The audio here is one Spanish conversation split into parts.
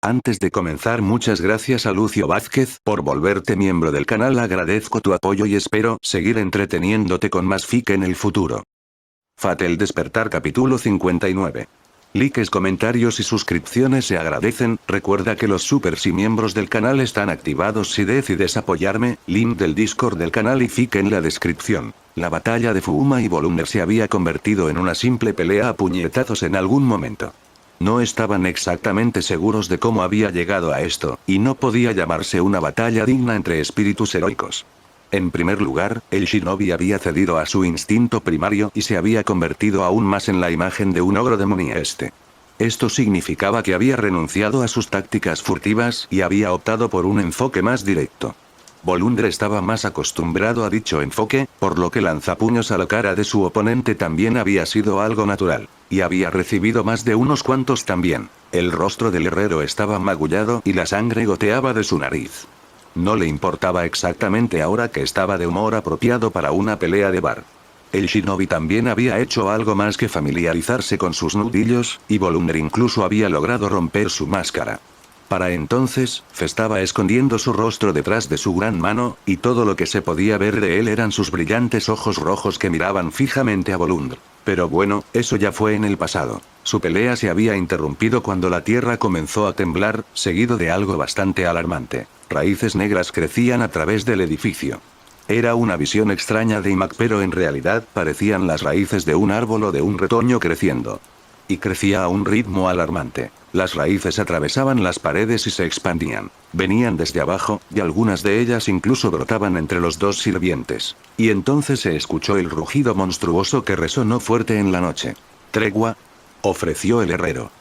Antes de comenzar, muchas gracias a Lucio Vázquez por volverte miembro del canal. Agradezco tu apoyo y espero seguir entreteniéndote con más fic en el futuro. Fate el despertar capítulo 59. Likes, comentarios y suscripciones se agradecen. Recuerda que los supers y miembros del canal están activados si decides apoyarme. Link del Discord del canal y fic en la descripción. La batalla de Fuma y Volunder se había convertido en una simple pelea a puñetazos en algún momento. No estaban exactamente seguros de cómo había llegado a esto, y no podía llamarse una batalla digna entre espíritus heroicos. En primer lugar, el shinobi había cedido a su instinto primario y se había convertido aún más en la imagen de un ogro demoníaco. Esto significaba que había renunciado a sus tácticas furtivas y había optado por un enfoque más directo. Volunder estaba más acostumbrado a dicho enfoque, por lo que lanzapuños a la cara de su oponente también había sido algo natural, y había recibido más de unos cuantos también. El rostro del herrero estaba magullado y la sangre goteaba de su nariz. No le importaba exactamente ahora que estaba de humor apropiado para una pelea de bar. El shinobi también había hecho algo más que familiarizarse con sus nudillos, y Volunder incluso había logrado romper su máscara. Para entonces, estaba escondiendo su rostro detrás de su gran mano, y todo lo que se podía ver de él eran sus brillantes ojos rojos que miraban fijamente a Volunder. Pero bueno, eso ya fue en el pasado. Su pelea se había interrumpido cuando la tierra comenzó a temblar, seguido de algo bastante alarmante. Raíces negras crecían a través del edificio. Era una visión extraña de Imak, pero en realidad parecían las raíces de un árbol o de un retoño creciendo. Y crecía a un ritmo alarmante. Las raíces atravesaban las paredes y se expandían. Venían desde abajo, y algunas de ellas incluso brotaban entre los dos sirvientes. Y entonces se escuchó el rugido monstruoso que resonó fuerte en la noche. «Tregua», ofreció el herrero.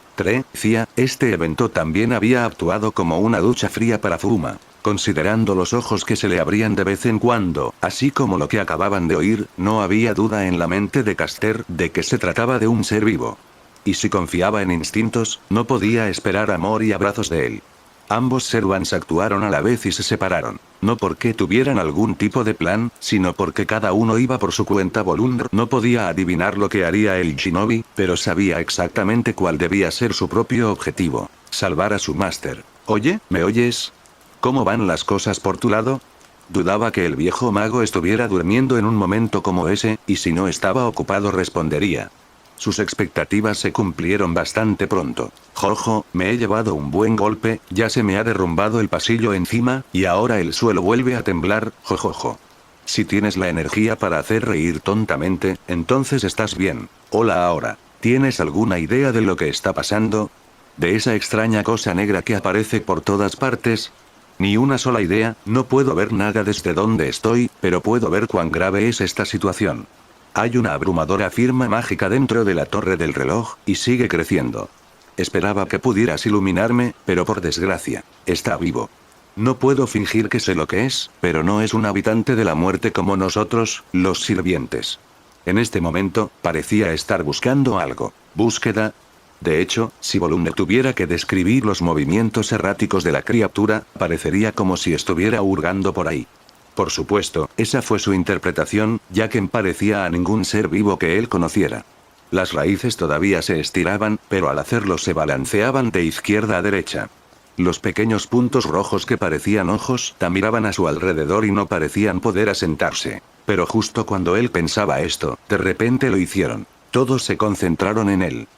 Este evento también había actuado como una ducha fría para Fuma. Considerando los ojos que se le abrían de vez en cuando, así como lo que acababan de oír, no había duda en la mente de Caster de que se trataba de un ser vivo. Y si confiaba en instintos, no podía esperar amor y abrazos de él. Ambos Servants actuaron a la vez y se separaron. No porque tuvieran algún tipo de plan, sino porque cada uno iba por su cuenta. Volunder no podía adivinar lo que haría el shinobi, pero sabía exactamente cuál debía ser su propio objetivo: salvar a su máster. «Oye, ¿me oyes? ¿Cómo van las cosas por tu lado?» Dudaba que el viejo mago estuviera durmiendo en un momento como ese, y si no estaba ocupado respondería. Sus expectativas se cumplieron bastante pronto. «Jojo, me he llevado un buen golpe, ya se me ha derrumbado el pasillo encima, y ahora el suelo vuelve a temblar, jojojo. Si tienes la energía para hacer reír tontamente, entonces estás bien. Hola ahora. ¿Tienes alguna idea de lo que está pasando? ¿De esa extraña cosa negra que aparece por todas partes?» «Ni una sola idea, no puedo ver nada desde donde estoy, pero puedo ver cuán grave es esta situación. Hay una abrumadora firma mágica dentro de la torre del reloj, y sigue creciendo. Esperaba que pudieras iluminarme, pero por desgracia, está vivo. No puedo fingir que sé lo que es, pero no es un habitante de la muerte como nosotros, los sirvientes». En este momento, parecía estar buscando algo. ¿Búsqueda? De hecho, si Volunder tuviera que describir los movimientos erráticos de la criatura, parecería como si estuviera hurgando por ahí. Por supuesto, esa fue su interpretación, ya que no parecía a ningún ser vivo que él conociera. Las raíces todavía se estiraban, pero al hacerlo se balanceaban de izquierda a derecha. Los pequeños puntos rojos que parecían ojos miraban a su alrededor y no parecían poder asentarse. Pero justo cuando él pensaba esto, de repente lo hicieron. Todos se concentraron en él.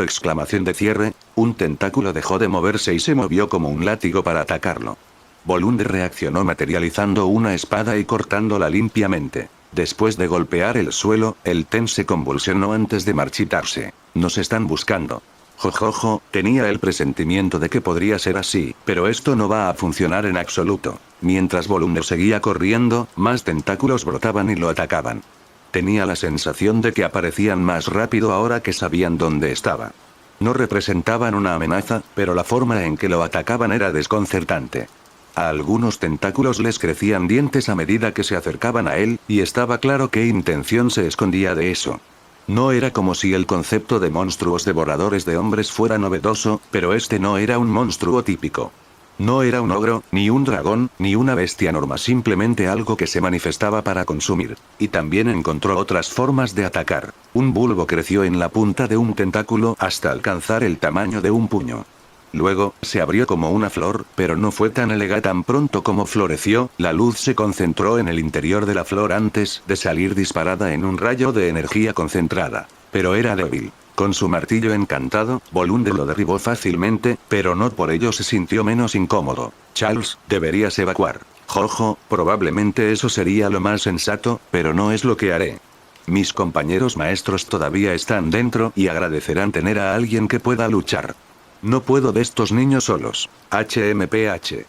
Exclamación de cierre, un tentáculo dejó de moverse y se movió como un látigo para atacarlo. Volunder reaccionó materializando una espada y cortándola limpiamente. Después de golpear el suelo, el Ten se convulsionó antes de marchitarse. «Nos están buscando». Jojojo, tenía el presentimiento de que podría ser así, pero esto no va a funcionar en absoluto. Mientras Volunder seguía corriendo, más tentáculos brotaban y lo atacaban. Tenía la sensación de que aparecían más rápido ahora que sabían dónde estaba. No representaban una amenaza, pero la forma en que lo atacaban era desconcertante. A algunos tentáculos les crecían dientes a medida que se acercaban a él, y estaba claro qué intención se escondía de eso. No era como si el concepto de monstruos devoradores de hombres fuera novedoso, pero este no era un monstruo típico. No era un ogro, ni un dragón, ni una bestia normal, simplemente algo que se manifestaba para consumir. Y también encontró otras formas de atacar. Un bulbo creció en la punta de un tentáculo hasta alcanzar el tamaño de un puño. Luego, se abrió como una flor, pero no fue tan elegante. Tan pronto como floreció, la luz se concentró en el interior de la flor antes de salir disparada en un rayo de energía concentrada. Pero era débil. Con su martillo encantado, Bolunde lo derribó fácilmente, pero no por ello se sintió menos incómodo. Charles, deberías evacuar. Jojo, probablemente eso sería lo más sensato, pero no es lo que haré. Mis compañeros maestros todavía están dentro y agradecerán tener a alguien que pueda luchar. No puedo de estos niños solos. HMPH.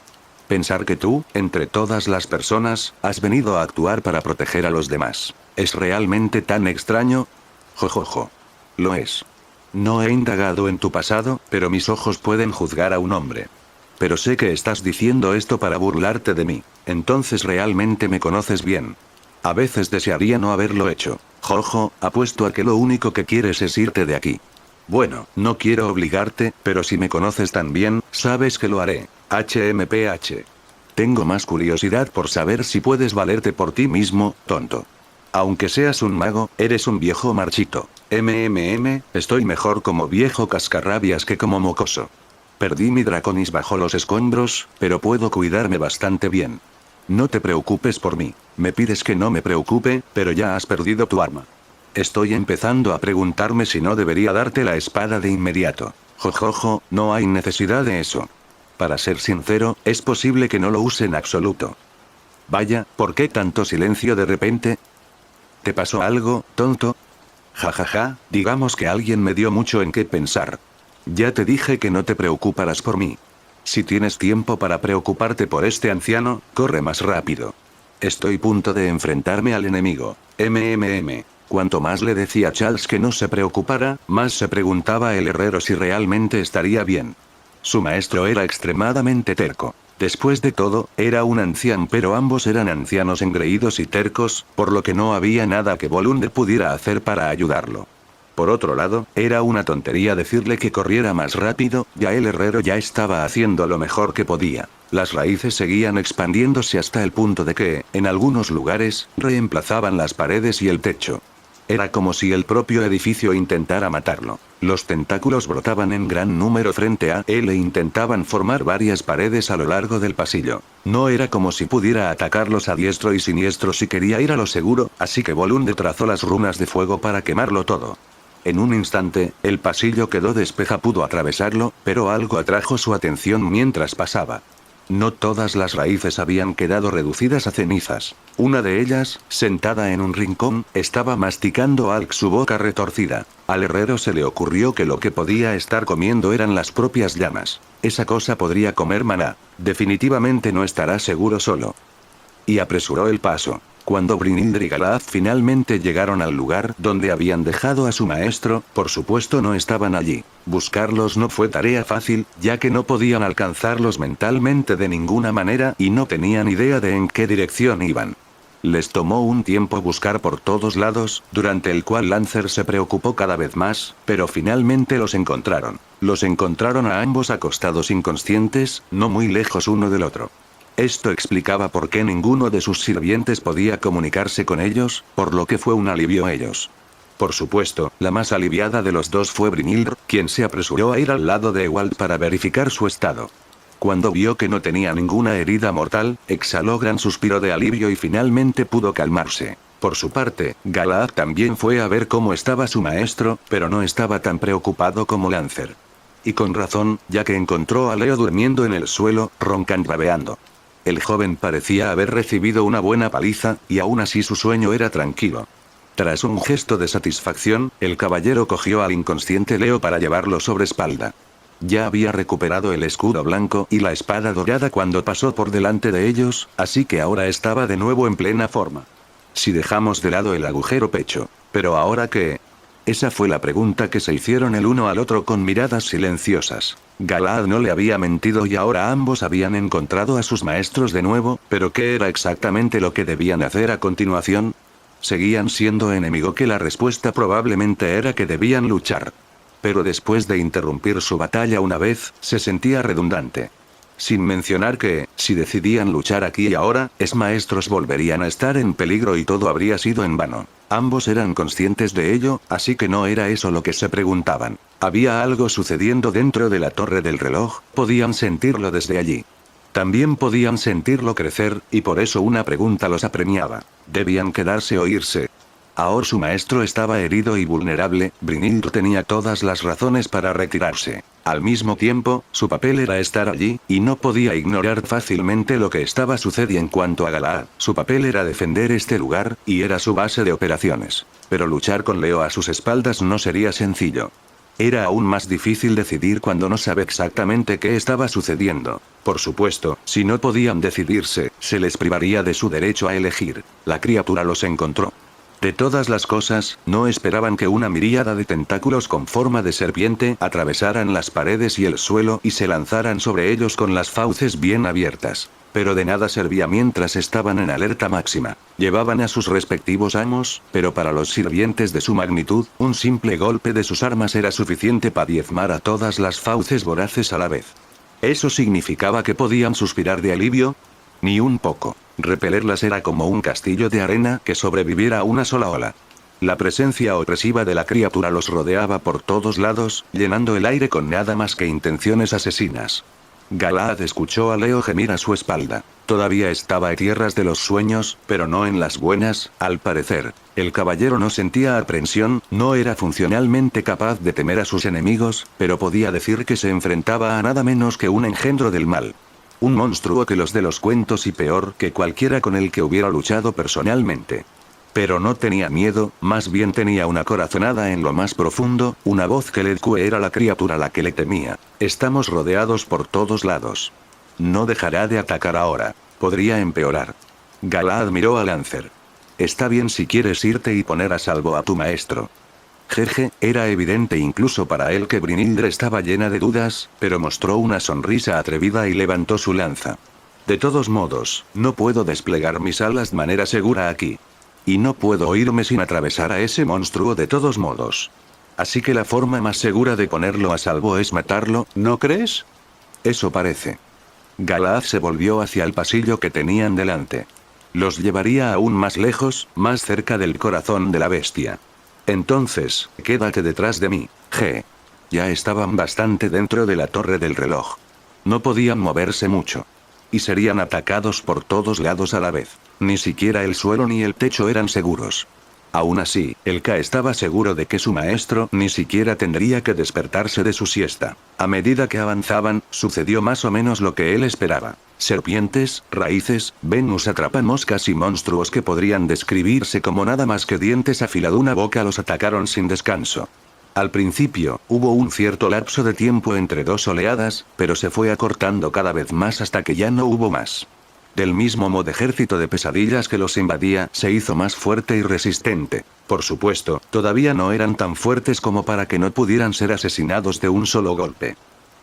Pensar que tú, entre todas las personas, has venido a actuar para proteger a los demás. ¿Es realmente tan extraño? Jojojo. Lo es. No he indagado en tu pasado, pero mis ojos pueden juzgar a un hombre. Pero sé que estás diciendo esto para burlarte de mí. Entonces realmente me conoces bien. A veces desearía no haberlo hecho. Jojo, apuesto a que lo único que quieres es irte de aquí. Bueno, no quiero obligarte, pero si me conoces tan bien, sabes que lo haré. HMPH. Tengo más curiosidad por saber si puedes valerte por ti mismo, tonto. Aunque seas un mago, eres un viejo marchito. Estoy mejor como viejo cascarrabias que como mocoso. Perdí mi Draconis bajo los escombros, pero puedo cuidarme bastante bien. No te preocupes por mí. Me pides que no me preocupe, pero ya has perdido tu arma. Estoy empezando a preguntarme si no debería darte la espada de inmediato. Jojojo, no hay necesidad de eso. Para ser sincero, es posible que no lo use en absoluto. Vaya, ¿por qué tanto silencio de repente? ¿Te pasó algo, tonto? Jajaja, digamos que alguien me dio mucho en qué pensar. Ya te dije que no te preocuparas por mí. Si tienes tiempo para preocuparte por este anciano, corre más rápido. Estoy a punto de enfrentarme al enemigo. Cuanto más le decía a Charles que no se preocupara, más se preguntaba el herrero si realmente estaría bien. Su maestro era extremadamente terco. Después de todo, era un anciano, pero ambos eran ancianos engreídos y tercos, por lo que no había nada que Bolunde pudiera hacer para ayudarlo. Por otro lado, era una tontería decirle que corriera más rápido, ya el herrero ya estaba haciendo lo mejor que podía. Las raíces seguían expandiéndose hasta el punto de que, en algunos lugares, reemplazaban las paredes y el techo. Era como si el propio edificio intentara matarlo. Los tentáculos brotaban en gran número frente a él e intentaban formar varias paredes a lo largo del pasillo. No era como si pudiera atacarlos a diestro y siniestro si quería ir a lo seguro, así que Bolunde trazó las runas de fuego para quemarlo todo. En un instante, el pasillo quedó despejado, pudo atravesarlo, pero algo atrajo su atención mientras pasaba. No todas las raíces habían quedado reducidas a cenizas. Una de ellas, sentada en un rincón, estaba masticando algo, su boca retorcida. Al herrero se le ocurrió que lo que podía estar comiendo eran las propias llamas. Esa cosa podría comer maná. Definitivamente no estará seguro solo. Y apresuró el paso. Cuando Brynhildr y Galahad finalmente llegaron al lugar donde habían dejado a su maestro, por supuesto no estaban allí. Buscarlos no fue tarea fácil, ya que no podían alcanzarlos mentalmente de ninguna manera y no tenían idea de en qué dirección iban. Les tomó un tiempo buscar por todos lados, durante el cual Lancer se preocupó cada vez más, pero finalmente los encontraron. Los encontraron a ambos acostados inconscientes, no muy lejos uno del otro. Esto explicaba por qué ninguno de sus sirvientes podía comunicarse con ellos, por lo que fue un alivio a ellos. Por supuesto, la más aliviada de los dos fue Brynhildr, quien se apresuró a ir al lado de Ewald para verificar su estado. Cuando vio que no tenía ninguna herida mortal, exhaló gran suspiro de alivio y finalmente pudo calmarse. Por su parte, Galahad también fue a ver cómo estaba su maestro, pero no estaba tan preocupado como Lancer. Y con razón, ya que encontró a Leo durmiendo en el suelo, roncando babeando. El joven parecía haber recibido una buena paliza, y aún así su sueño era tranquilo. Tras un gesto de satisfacción, el caballero cogió al inconsciente Leo para llevarlo sobre espalda. Ya había recuperado el escudo blanco y la espada dorada cuando pasó por delante de ellos, así que ahora estaba de nuevo en plena forma. Si dejamos de lado el agujero pecho. ¿Pero ahora qué? Esa fue la pregunta que se hicieron el uno al otro con miradas silenciosas. Galahad no le había mentido y ahora ambos habían encontrado a sus maestros de nuevo, pero ¿qué era exactamente lo que debían hacer a continuación? ¿Seguían siendo enemigo? Que la respuesta probablemente era que debían luchar. Pero después de interrumpir su batalla una vez, se sentía redundante. Sin mencionar que, si decidían luchar aquí y ahora, los maestros volverían a estar en peligro y todo habría sido en vano. Ambos eran conscientes de ello, así que no era eso lo que se preguntaban. Había algo sucediendo dentro de la torre del reloj, podían sentirlo desde allí. También podían sentirlo crecer, y por eso una pregunta los apremiaba. ¿Debían quedarse o irse? Ahora su maestro estaba herido y vulnerable, Brynhilde tenía todas las razones para retirarse. Al mismo tiempo, su papel era estar allí, y no podía ignorar fácilmente lo que estaba sucediendo. En cuanto a Galaad, su papel era defender este lugar, y era su base de operaciones. Pero luchar con Leo a sus espaldas no sería sencillo. Era aún más difícil decidir cuando no sabe exactamente qué estaba sucediendo. Por supuesto, si no podían decidirse, se les privaría de su derecho a elegir. La criatura los encontró. De todas las cosas, no esperaban que una miríada de tentáculos con forma de serpiente atravesaran las paredes y el suelo y se lanzaran sobre ellos con las fauces bien abiertas. Pero de nada servía mientras estaban en alerta máxima. Llevaban a sus respectivos amos, pero para los sirvientes de su magnitud, un simple golpe de sus armas era suficiente para diezmar a todas las fauces voraces a la vez. ¿Eso significaba que podían suspirar de alivio? Ni un poco. Repelerlas era como un castillo de arena que sobreviviera a una sola ola. La presencia opresiva de la criatura los rodeaba por todos lados, llenando el aire con nada más que intenciones asesinas. Galaad escuchó a Leo gemir a su espalda. Todavía estaba en tierras de los sueños, pero no en las buenas, al parecer. El caballero no sentía aprensión, no era funcionalmente capaz de temer a sus enemigos, pero podía decir que se enfrentaba a nada menos que un engendro del mal. Un monstruo que los de los cuentos y peor que cualquiera con el que hubiera luchado personalmente. Pero no tenía miedo, más bien tenía una corazonada en lo más profundo, una voz que le era la criatura a la que le temía. Estamos rodeados por todos lados. No dejará de atacar ahora. Podría empeorar. Galaad miró a Lancer. Está bien si quieres irte y poner a salvo a tu maestro. Jeje, era evidente incluso para él que Brynhilde estaba llena de dudas, pero mostró una sonrisa atrevida y levantó su lanza. De todos modos, no puedo desplegar mis alas de manera segura aquí. Y no puedo irme sin atravesar a ese monstruo de todos modos. Así que la forma más segura de ponerlo a salvo es matarlo, ¿no crees? Eso parece. Galaad se volvió hacia el pasillo que tenían delante. Los llevaría aún más lejos, más cerca del corazón de la bestia. Entonces, quédate detrás de mí, G. Ya estaban bastante dentro de la torre del reloj. No podían moverse mucho. Y serían atacados por todos lados a la vez. Ni siquiera el suelo ni el techo eran seguros. Aún así, el K estaba seguro de que su maestro ni siquiera tendría que despertarse de su siesta. A medida que avanzaban, sucedió más o menos lo que él esperaba. Serpientes, raíces, Venus atrapa moscas y monstruos que podrían describirse como nada más que dientes afilados. Una boca los atacaron sin descanso. Al principio, hubo un cierto lapso de tiempo entre dos oleadas, pero se fue acortando cada vez más hasta que ya no hubo más. Del mismo modo, ejército de pesadillas que los invadía se hizo más fuerte y resistente. Por supuesto, todavía no eran tan fuertes como para que no pudieran ser asesinados de un solo golpe.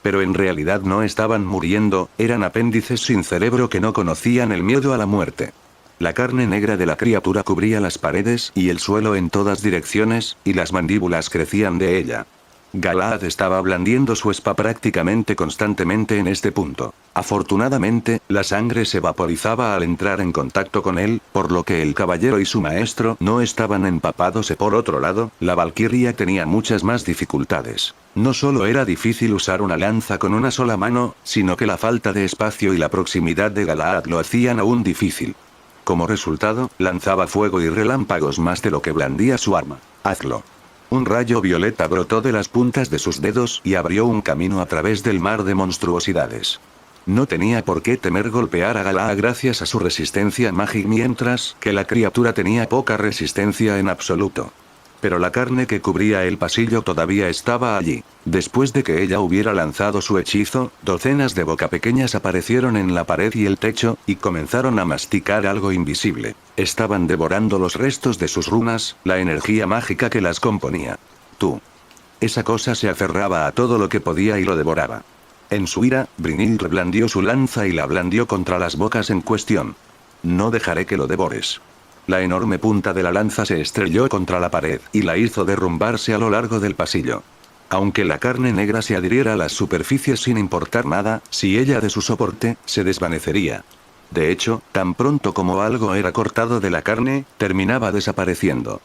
Pero en realidad no estaban muriendo, eran apéndices sin cerebro que no conocían el miedo a la muerte. La carne negra de la criatura cubría las paredes y el suelo en todas direcciones, y las mandíbulas crecían de ella. Galaad estaba blandiendo su espada prácticamente constantemente en este punto. Afortunadamente, la sangre se vaporizaba al entrar en contacto con él, por lo que el caballero y su maestro no estaban empapados. Por otro lado, la valquiria tenía muchas más dificultades. No solo era difícil usar una lanza con una sola mano, sino que la falta de espacio y la proximidad de Galaad lo hacían aún difícil. Como resultado, lanzaba fuego y relámpagos más de lo que blandía su arma. Hazlo. Un rayo violeta brotó de las puntas de sus dedos y abrió un camino a través del mar de monstruosidades. No tenía por qué temer golpear a Galaad gracias a su resistencia mágica, mientras que la criatura tenía poca resistencia en absoluto. Pero la carne que cubría el pasillo todavía estaba allí. Después de que ella hubiera lanzado su hechizo, docenas de boca pequeñas aparecieron en la pared y el techo, y comenzaron a masticar algo invisible. Estaban devorando los restos de sus runas, la energía mágica que las componía. Tú. Esa cosa se aferraba a todo lo que podía y lo devoraba. En su ira, Brynhilde blandió su lanza y la blandió contra las bocas en cuestión. No dejaré que lo devores. La enorme punta de la lanza se estrelló contra la pared, y la hizo derrumbarse a lo largo del pasillo. Aunque la carne negra se adhiriera a las superficies sin importar nada, si ella de su soporte, se desvanecería. De hecho, tan pronto como algo era cortado de la carne, terminaba desapareciendo.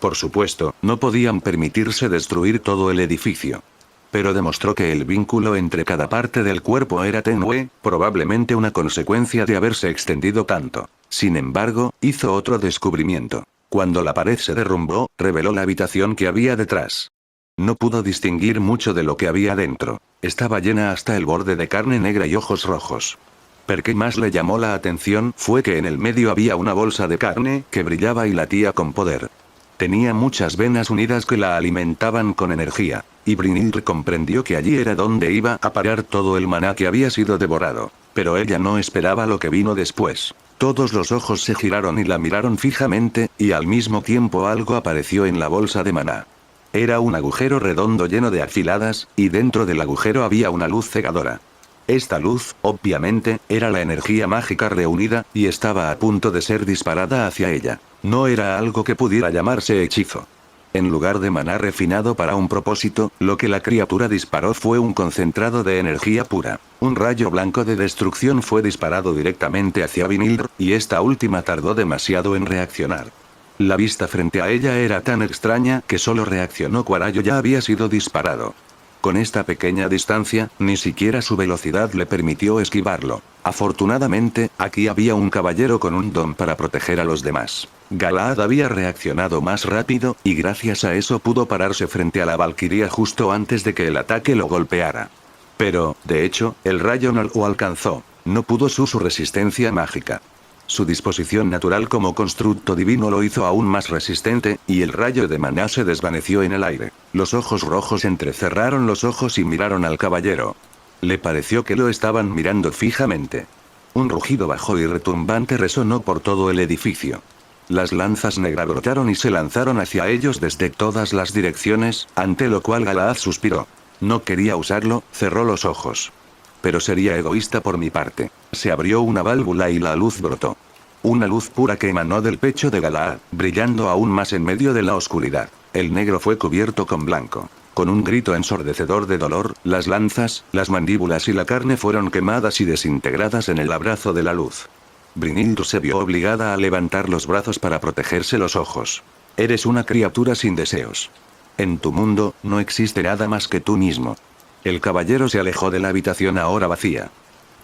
Por supuesto, no podían permitirse destruir todo el edificio. Pero demostró que el vínculo entre cada parte del cuerpo era tenue, probablemente una consecuencia de haberse extendido tanto. Sin embargo, hizo otro descubrimiento. Cuando la pared se derrumbó, reveló la habitación que había detrás. No pudo distinguir mucho de lo que había dentro. Estaba llena hasta el borde de carne negra y ojos rojos. Pero que más le llamó la atención fue que en el medio había una bolsa de carne que brillaba y latía con poder. Tenía muchas venas unidas que la alimentaban con energía, y Brynhilde comprendió que allí era donde iba a parar todo el maná que había sido devorado. Pero ella no esperaba lo que vino después. Todos los ojos se giraron y la miraron fijamente, y al mismo tiempo algo apareció en la bolsa de maná. Era un agujero redondo lleno de afiladas, y dentro del agujero había una luz cegadora. Esta luz, obviamente, era la energía mágica reunida, y estaba a punto de ser disparada hacia ella. No era algo que pudiera llamarse hechizo. En lugar de maná refinado para un propósito, lo que la criatura disparó fue un concentrado de energía pura. Un rayo blanco de destrucción fue disparado directamente hacia Brynhilde, y esta última tardó demasiado en reaccionar. La vista frente a ella era tan extraña que solo reaccionó cuando ya había sido disparado. Con esta pequeña distancia, ni siquiera su velocidad le permitió esquivarlo. Afortunadamente, aquí había un caballero con un don para proteger a los demás. Galahad había reaccionado más rápido, y gracias a eso pudo pararse frente a la valquiria justo antes de que el ataque lo golpeara. Pero, de hecho, el rayo no lo alcanzó. No pudo su resistencia mágica. Su disposición natural como constructo divino lo hizo aún más resistente, y el rayo de maná se desvaneció en el aire. Los ojos rojos entrecerraron los ojos y miraron al caballero. Le pareció que lo estaban mirando fijamente. Un rugido bajo y retumbante resonó por todo el edificio. Las lanzas negras brotaron y se lanzaron hacia ellos desde todas las direcciones, ante lo cual Galahad suspiró. No quería usarlo, cerró los ojos. Pero sería egoísta por mi parte. Se abrió una válvula y la luz brotó. Una luz pura que emanó del pecho de Galahad, brillando aún más en medio de la oscuridad. El negro fue cubierto con blanco. Con un grito ensordecedor de dolor, las lanzas, las mandíbulas y la carne fueron quemadas y desintegradas en el abrazo de la luz. Brynhilde se vio obligada a levantar los brazos para protegerse los ojos. Eres una criatura sin deseos. En tu mundo, no existe nada más que tú mismo. El caballero se alejó de la habitación ahora vacía.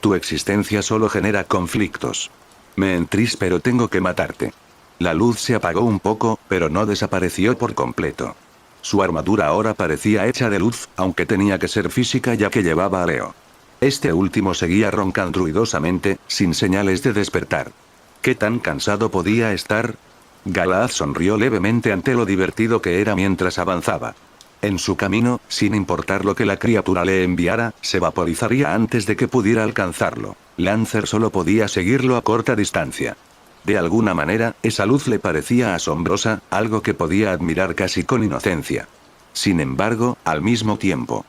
Tu existencia solo genera conflictos. Me entris pero tengo que matarte. La luz se apagó un poco, pero no desapareció por completo. Su armadura ahora parecía hecha de luz, aunque tenía que ser física ya que llevaba a Leo. Este último seguía roncando ruidosamente, sin señales de despertar. ¿Qué tan cansado podía estar? Galahad sonrió levemente ante lo divertido que era mientras avanzaba. En su camino, sin importar lo que la criatura le enviara, se vaporizaría antes de que pudiera alcanzarlo. Lancer solo podía seguirlo a corta distancia. De alguna manera, esa luz le parecía asombrosa, algo que podía admirar casi con inocencia. Sin embargo, al mismo tiempo.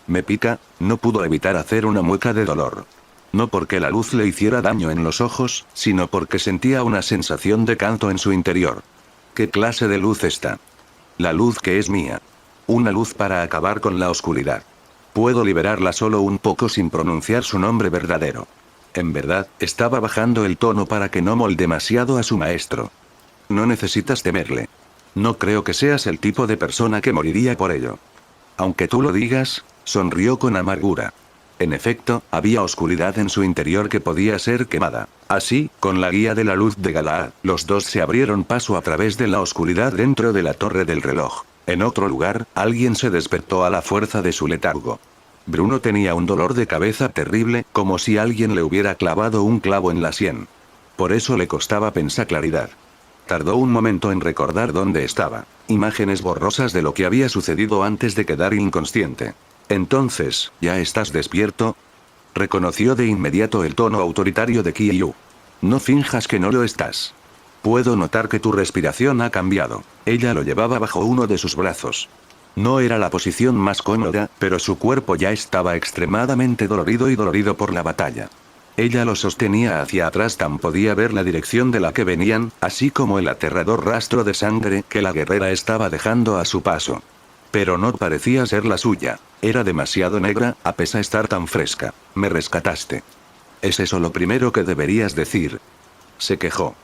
Me pica, no pudo evitar hacer una mueca de dolor. No porque la luz le hiciera daño en los ojos, sino porque sentía una sensación de canto en su interior. ¿Qué clase de luz está? La luz que es mía. Una luz para acabar con la oscuridad. Puedo liberarla solo un poco sin pronunciar su nombre verdadero. En verdad, estaba bajando el tono para que no molde demasiado a su maestro. No necesitas temerle. No creo que seas el tipo de persona que moriría por ello. Aunque tú lo digas, sonrió con amargura. En efecto, había oscuridad en su interior que podía ser quemada. Así, con la guía de la luz de Galahad, los dos se abrieron paso a través de la oscuridad dentro de la torre del reloj. En otro lugar, alguien se despertó a la fuerza de su letargo. Bruno tenía un dolor de cabeza terrible, como si alguien le hubiera clavado un clavo en la sien. Por eso le costaba pensar claridad. Tardó un momento en recordar dónde estaba. Imágenes borrosas de lo que había sucedido antes de quedar inconsciente. Entonces, ¿ya estás despierto? Reconoció de inmediato el tono autoritario de Kyu. No finjas que no lo estás. Puedo notar que tu respiración ha cambiado. Ella lo llevaba bajo uno de sus brazos. No era la posición más cómoda, pero su cuerpo ya estaba extremadamente dolorido por la batalla. Ella lo sostenía hacia atrás tan podía ver la dirección de la que venían, así como el aterrador rastro de sangre que la guerrera estaba dejando a su paso. Pero no parecía ser la suya. Era demasiado negra, a pesar de estar tan fresca. Me rescataste. ¿Es eso lo primero que deberías decir? Se quejó.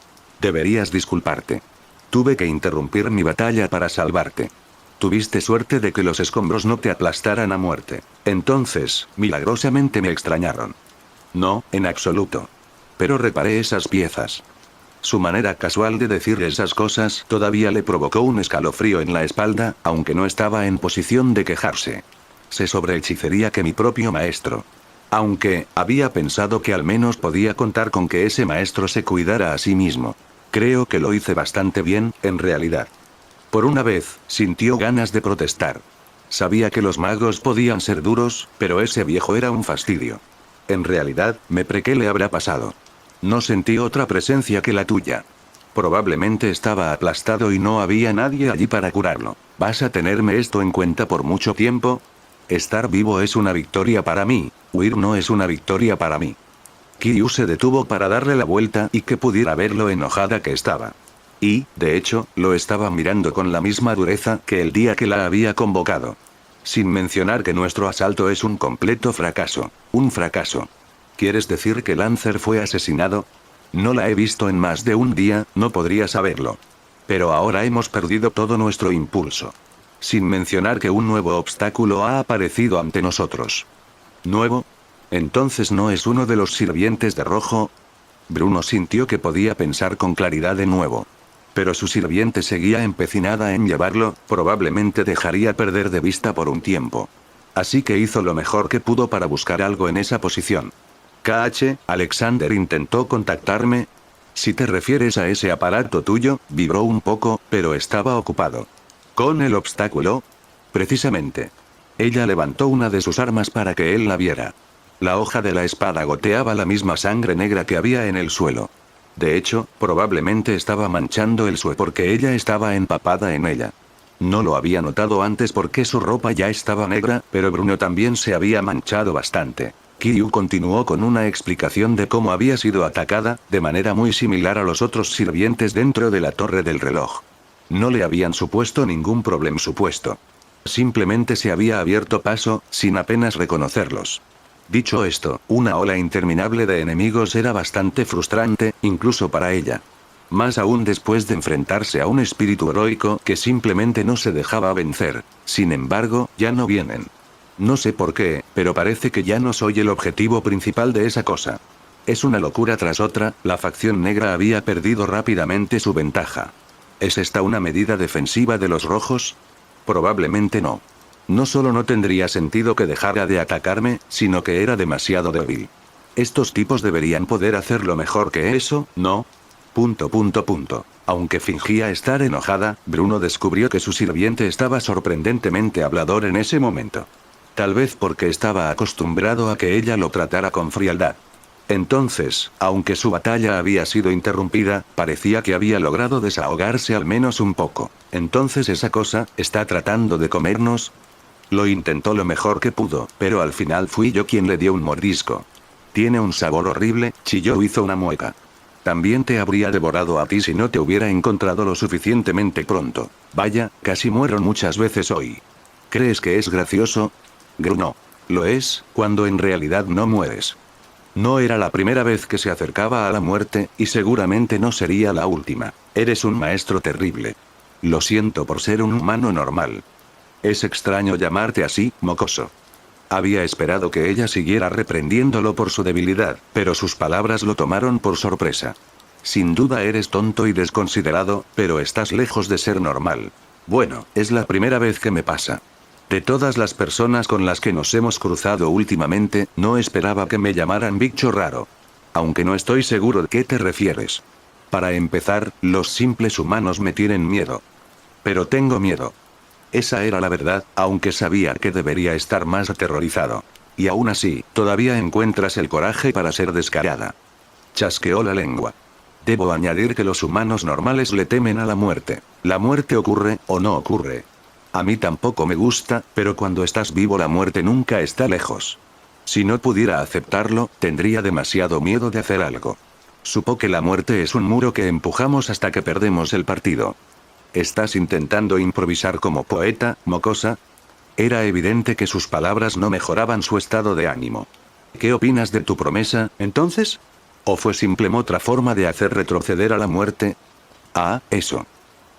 Deberías disculparte. Tuve que interrumpir mi batalla para salvarte. Tuviste suerte de que los escombros no te aplastaran a muerte. Entonces, milagrosamente me extrañaron. No, en absoluto. Pero reparé esas piezas. Su manera casual de decir esas cosas todavía le provocó un escalofrío en la espalda, aunque no estaba en posición de quejarse. Sé sobre hechicería que mi propio maestro. Aunque, había pensado que al menos podía contar con que ese maestro se cuidara a sí mismo. Creo que lo hice bastante bien, en realidad. Por una vez, sintió ganas de protestar. Sabía que los magos podían ser duros, pero ese viejo era un fastidio. En realidad, ¿qué le habrá pasado? No sentí otra presencia que la tuya. Probablemente estaba aplastado y no había nadie allí para curarlo. ¿Vas a tenerme esto en cuenta por mucho tiempo? Estar vivo es una victoria para mí, huir no es una victoria para mí. Kiryu se detuvo para darle la vuelta y que pudiera ver lo enojada que estaba. Y, de hecho, lo estaba mirando con la misma dureza que el día que la había convocado. Sin mencionar que nuestro asalto es un completo fracaso. Un fracaso. ¿Quieres decir que Lancer fue asesinado? No la he visto en más de un día, no podría saberlo. Pero ahora hemos perdido todo nuestro impulso. Sin mencionar que un nuevo obstáculo ha aparecido ante nosotros. ¿Nuevo? ¿Entonces no es uno de los sirvientes de rojo? Bruno sintió que podía pensar con claridad de nuevo. Pero su sirviente seguía empecinada en llevarlo, probablemente dejaría perder de vista por un tiempo. Así que hizo lo mejor que pudo para buscar algo en esa posición. Alexander intentó contactarme. Si te refieres a ese aparato tuyo, vibró un poco, pero estaba ocupado. ¿Con el obstáculo? Precisamente. Ella levantó una de sus armas para que él la viera. La hoja de la espada goteaba la misma sangre negra que había en el suelo. De hecho, probablemente estaba manchando el suelo porque ella estaba empapada en ella. No lo había notado antes porque su ropa ya estaba negra, pero Bruno también se había manchado bastante. Kiryu continuó con una explicación de cómo había sido atacada, de manera muy similar a los otros sirvientes dentro de la torre del reloj. No le habían supuesto ningún problema supuesto. Simplemente se había abierto paso, sin apenas reconocerlos. Dicho esto, una ola interminable de enemigos era bastante frustrante, incluso para ella. Más aún después de enfrentarse a un espíritu heroico que simplemente no se dejaba vencer. Sin embargo, ya no vienen. No sé por qué, pero parece que ya no soy el objetivo principal de esa cosa. Es una locura tras otra, la facción negra había perdido rápidamente su ventaja. ¿Es esta una medida defensiva de los rojos? Probablemente no. No solo no tendría sentido que dejara de atacarme, sino que era demasiado débil. Estos tipos deberían poder hacerlo mejor que eso, ¿no? Aunque fingía estar enojada, Bruno descubrió que su sirviente estaba sorprendentemente hablador en ese momento. Tal vez porque estaba acostumbrado a que ella lo tratara con frialdad. Entonces, aunque su batalla había sido interrumpida, parecía que había logrado desahogarse al menos un poco. Entonces esa cosa, ¿está tratando de comernos? Lo intentó lo mejor que pudo, pero al final fui yo quien le dio un mordisco. Tiene un sabor horrible, chilló, hizo una mueca. También te habría devorado a ti si no te hubiera encontrado lo suficientemente pronto. Vaya, casi muero muchas veces hoy. ¿Crees que es gracioso? Gruñó. Lo es, cuando en realidad no mueres. No era la primera vez que se acercaba a la muerte, y seguramente no sería la última. Eres un maestro terrible. Lo siento por ser un humano normal. Es extraño llamarte así, mocoso. Había esperado que ella siguiera reprendiéndolo por su debilidad, pero sus palabras lo tomaron por sorpresa. Sin duda eres tonto y desconsiderado, pero estás lejos de ser normal. Bueno, es la primera vez que me pasa. De todas las personas con las que nos hemos cruzado últimamente, no esperaba que me llamaran bicho raro. Aunque no estoy seguro de qué te refieres. Para empezar, los simples humanos me tienen miedo. Pero tengo miedo. Esa era la verdad, aunque sabía que debería estar más aterrorizado. Y aún así, todavía encuentras el coraje para ser descarada. Chasqueó la lengua. Debo añadir que los humanos normales le temen a la muerte. La muerte ocurre, o no ocurre. A mí tampoco me gusta, pero cuando estás vivo la muerte nunca está lejos. Si no pudiera aceptarlo, tendría demasiado miedo de hacer algo. Supo que la muerte es un muro que empujamos hasta que perdemos el partido. ¿Estás intentando improvisar como poeta, mocosa? Era evidente que sus palabras no mejoraban su estado de ánimo. ¿Qué opinas de tu promesa, entonces? ¿O fue simplemente otra forma de hacer retroceder a la muerte? Ah, eso.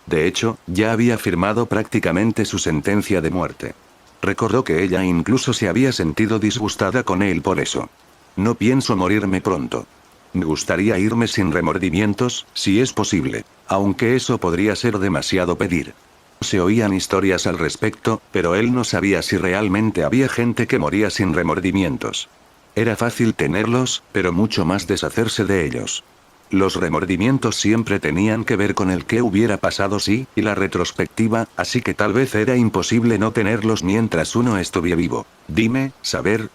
De hecho, ya había firmado prácticamente su sentencia de muerte. Recordó que ella incluso se había sentido disgustada con él por eso. No pienso morirme pronto. Me gustaría irme sin remordimientos, si es posible, aunque eso podría ser demasiado pedir. Se oían historias al respecto, pero él no sabía si realmente había gente que moría sin remordimientos. Era fácil tenerlos, pero mucho más deshacerse de ellos. Los remordimientos siempre tenían que ver con el qué hubiera pasado si, y la retrospectiva, así que tal vez era imposible no tenerlos mientras uno estuviera vivo. Dime, saber.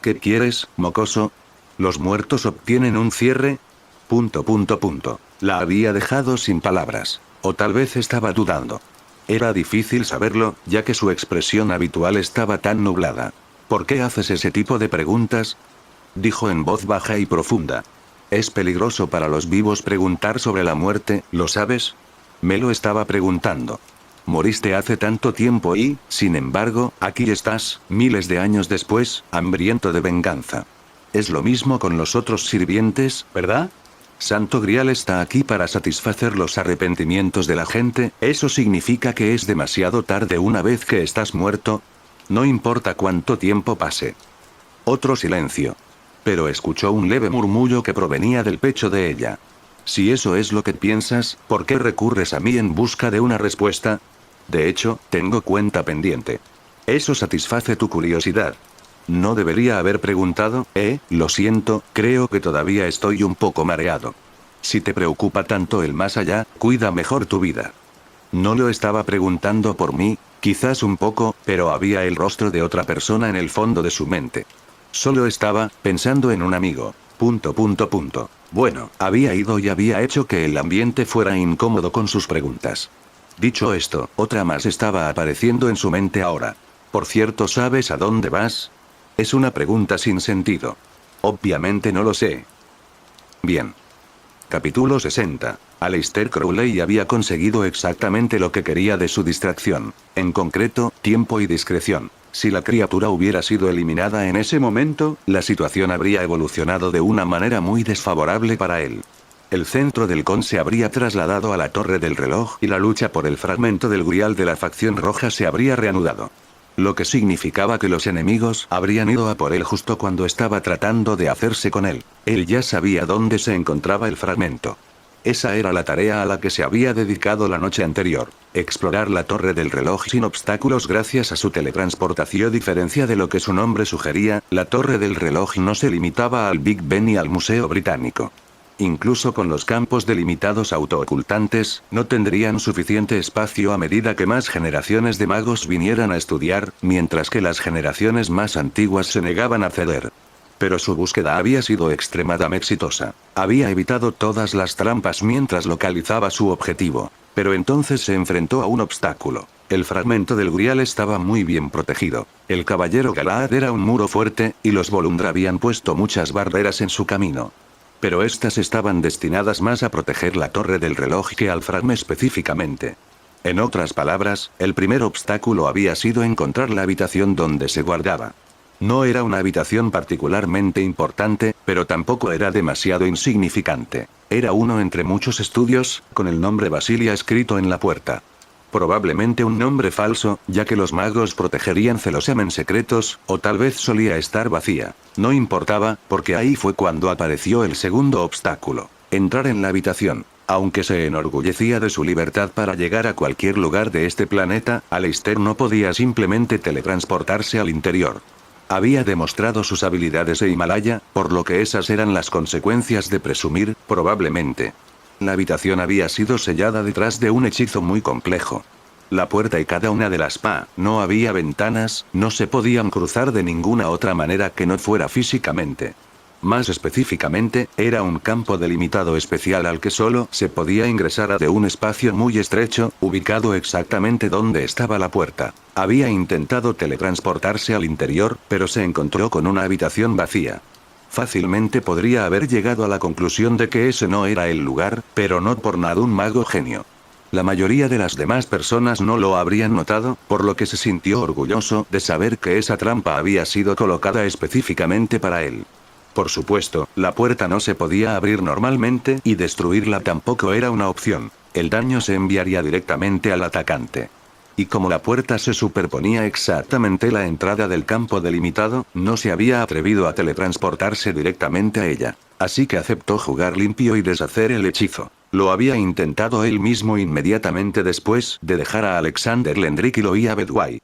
¿Qué quieres, mocoso? ¿Los muertos obtienen un cierre? ... La había dejado sin palabras. O tal vez estaba dudando. Era difícil saberlo, ya que su expresión habitual estaba tan nublada. ¿Por qué haces ese tipo de preguntas? Dijo en voz baja y profunda. Es peligroso para los vivos preguntar sobre la muerte, ¿lo sabes? Me lo estaba preguntando. Moriste hace tanto tiempo y, sin embargo, aquí estás, miles de años después, hambriento de venganza. Es lo mismo con los otros sirvientes, ¿verdad? Santo Grial está aquí para satisfacer los arrepentimientos de la gente, ¿eso significa que es demasiado tarde una vez que estás muerto? No importa cuánto tiempo pase. Otro silencio. Pero escuchó un leve murmullo que provenía del pecho de ella. Si eso es lo que piensas, ¿por qué recurres a mí en busca de una respuesta? De hecho, tengo cuenta pendiente. Eso satisface tu curiosidad. No debería haber preguntado, lo siento, creo que todavía estoy un poco mareado. Si te preocupa tanto el más allá, cuida mejor tu vida. No lo estaba preguntando por mí, quizás un poco, pero había el rostro de otra persona en el fondo de su mente. Solo estaba pensando en un amigo. ... Bueno, había ido y había hecho que el ambiente fuera incómodo con sus preguntas. Dicho esto, otra más estaba apareciendo en su mente ahora. Por cierto, ¿sabes a dónde vas? Es una pregunta sin sentido. Obviamente no lo sé. Bien. Capítulo 60. Aleister Crowley había conseguido exactamente lo que quería de su distracción. En concreto, tiempo y discreción. Si la criatura hubiera sido eliminada en ese momento, la situación habría evolucionado de una manera muy desfavorable para él. El centro del con se habría trasladado a la torre del reloj y la lucha por el fragmento del Grial de la facción roja se habría reanudado. Lo que significaba que los enemigos habrían ido a por él justo cuando estaba tratando de hacerse con él. Él ya sabía dónde se encontraba el fragmento. Esa era la tarea a la que se había dedicado la noche anterior. Explorar la torre del reloj sin obstáculos gracias a su teletransportación. A diferencia de lo que su nombre sugería, la torre del reloj no se limitaba al Big Ben y al Museo Británico. Incluso con los campos delimitados autoocultantes, no tendrían suficiente espacio a medida que más generaciones de magos vinieran a estudiar, mientras que las generaciones más antiguas se negaban a ceder. Pero su búsqueda había sido extremadamente exitosa. Había evitado todas las trampas mientras localizaba su objetivo. Pero entonces se enfrentó a un obstáculo. El fragmento del Grial estaba muy bien protegido. El caballero Galahad era un muro fuerte, y los Volundra habían puesto muchas barreras en su camino. Pero estas estaban destinadas más a proteger la torre del reloj que al fragmento específicamente. En otras palabras, el primer obstáculo había sido encontrar la habitación donde se guardaba. No era una habitación particularmente importante, pero tampoco era demasiado insignificante. Era uno entre muchos estudios, con el nombre Basilia escrito en la puerta. Probablemente un nombre falso, ya que los magos protegerían celosamente secretos, o tal vez solía estar vacía. No importaba, porque ahí fue cuando apareció el segundo obstáculo. Entrar en la habitación. Aunque se enorgullecía de su libertad para llegar a cualquier lugar de este planeta, Aleister no podía simplemente teletransportarse al interior. Había demostrado sus habilidades en Himalaya, por lo que esas eran las consecuencias de presumir, probablemente. La habitación había sido sellada detrás de un hechizo muy complejo. La puerta y cada una de las no había ventanas, no se podían cruzar de ninguna otra manera que no fuera físicamente. Más específicamente, era un campo delimitado especial al que solo se podía ingresar de un espacio muy estrecho, ubicado exactamente donde estaba la puerta. Había intentado teletransportarse al interior, pero se encontró con una habitación vacía. Fácilmente podría haber llegado a la conclusión de que ese no era el lugar, pero no por nada un mago genio. La mayoría de las demás personas no lo habrían notado, por lo que se sintió orgulloso de saber que esa trampa había sido colocada específicamente para él. Por supuesto, la puerta no se podía abrir normalmente y destruirla tampoco era una opción. El daño se enviaría directamente al atacante. Y como la puerta se superponía exactamente la entrada del campo delimitado, no se había atrevido a teletransportarse directamente a ella. Así que aceptó jugar limpio y deshacer el hechizo. Lo había intentado él mismo inmediatamente después de dejar a Alexander Lendrick y Loia Bedway.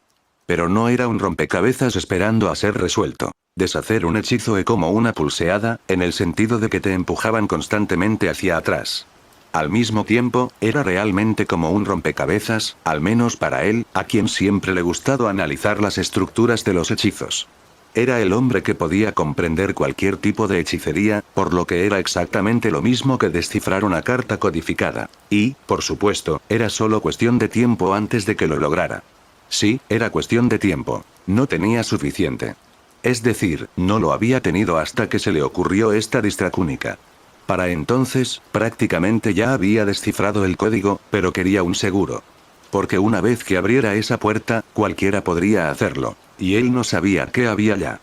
Pero no era un rompecabezas esperando a ser resuelto. Deshacer un hechizo es como una pulseada, en el sentido de que te empujaban constantemente hacia atrás. Al mismo tiempo, era realmente como un rompecabezas, al menos para él, a quien siempre le gustado analizar las estructuras de los hechizos. Era el hombre que podía comprender cualquier tipo de hechicería, por lo que era exactamente lo mismo que descifrar una carta codificada. Y, por supuesto, era solo cuestión de tiempo antes de que lo lograra. Sí, era cuestión de tiempo. No tenía suficiente. Es decir, no lo había tenido hasta que se le ocurrió esta distracúnica. Para entonces, prácticamente ya había descifrado el código, pero quería un seguro. Porque una vez que abriera esa puerta, cualquiera podría hacerlo. Y él no sabía qué había ya.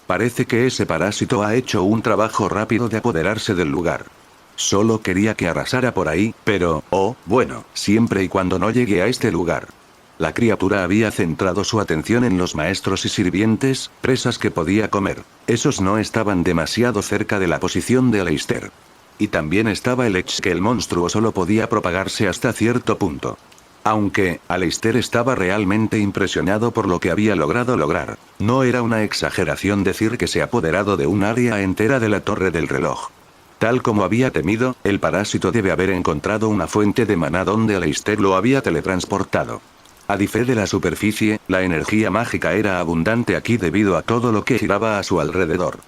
Parece que ese parásito ha hecho un trabajo rápido de apoderarse del lugar. Solo quería que arrasara por ahí, pero, oh, bueno, siempre y cuando no llegue a este lugar. La criatura había centrado su atención en los maestros y sirvientes, presas que podía comer. Esos no estaban demasiado cerca de la posición de Aleister. Y también estaba el hecho que el monstruo solo podía propagarse hasta cierto punto. Aunque, Aleister estaba realmente impresionado por lo que había logrado lograr. No era una exageración decir que se ha apoderado de un área entera de la torre del reloj. Tal como había temido, el parásito debe haber encontrado una fuente de maná donde Aleister lo había teletransportado. A diferencia de la superficie, la energía mágica era abundante aquí debido a todo lo que giraba a su alrededor.